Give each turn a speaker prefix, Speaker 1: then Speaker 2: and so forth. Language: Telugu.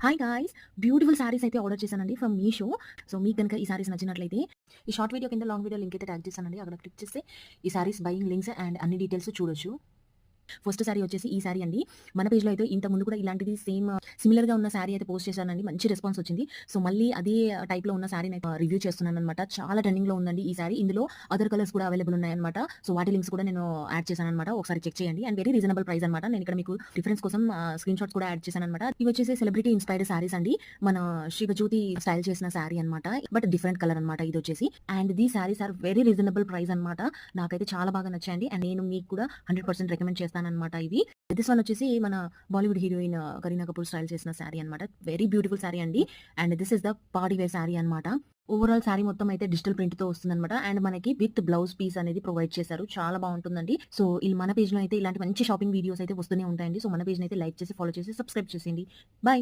Speaker 1: Hi guys! బ్యూటిఫుల్ శారీస్ అయితే ఆర్డర్ చేశానండి ఫ్రమ్ మీషో. సో, మీకు గనుక ఈ శారీస్ నచ్చినట్లయితే ఈ షార్ట్ వీడియో కింద లాంగ్ వీడియో లింక్ అయితే ట్యాగ్ చేశానండి. అక్కడ క్లిక్ చేస్తే ఈ శారీస్ బయింగ్ లింక్స్ అండ్ అన్ని డీటెయిల్స్ చూడొచ్చు. ఫస్ట్ శారీ వచ్చేసి ఈ శారీ అండి. మన పేజ్‌లో అయితే ఇంతకు ముందు కూడా ఇలాంటిది సేమ్ సిమిలర్‌గా ఉన్న శారీ అయితే పోస్ట్ చేశానండి. మంచి రెస్పాన్స్ వచ్చింది. సో, మళ్ళీ అదే టైప్‌లో ఉన్న శారీని అయితే రివ్యూ చేస్తున్నాననమాట. చాలా ట్రెండింగ్‌లో ఉందండి ఈ శారీ. ఇందులో అదర్ కలర్స్ కూడా అవైలబుల్ ఉన్నాయన్నమాట. సో, వాటి లింక్స్ కూడా నేను యాడ్ చేశాననమాట. ఒకసారి చెక్ చేయండి. అండ్ వెరీ రీజనబుల్ ప్రైస్ అనమాట. నేను ఇక్కడ మీకు రిఫరెన్స్ కోసం స్క్రీన్ షాట్స్ కూడా యాడ్ చేశాననమాట. ఇవి వచ్చేసి సెలబ్రిటీ ఇన్‌స్పైర్డ్ శారీస్ అండి. మన శివజ్యోతి స్టైల్ చేసిన శారీ అనమాట. బట్ డిఫరెంట్ కలర్ అనమాట ఇదొచ్చేసి. And these saris are very reasonable price అనమాట. నాకైతే చాలా బాగా నచ్చాయండి. అండ్ నేను మీకు కూడా 100% రికమెండ్ చేస్తాననమాట ఇవి. దిస్ వన్ వచ్చేసి మన బాలీవుడ్ హీరోయిన్ కరీనా కపూర్ స్టైల్ చేసిన శారీ అనమాట. వెరీ బ్యూటిఫుల్ శారీ అండి. And this is the party wear sari అనమాట. ఓవరాల్ శారీ మొత్తం అయితే డిజిటల్ ప్రింట్‌తో వస్తుందనమాట. అండ్ మనకి విత్ బ్లౌజ్ పీస్ అనేది ప్రొవైడ్ చేశారు. చాలా బావుంటుందండి. సో, మన పేజ్‌లో అయితే ఇలాంటి మంచి షాపింగ్ వీడియోస్ అయితే వస్తూనే ఉంటాయండి. సో, మన పేజ్‌ని అయితే లైక్ చేసి, ఫాలో చేసి, సబ్స్క్రైబ్ చేసేయండి. బై.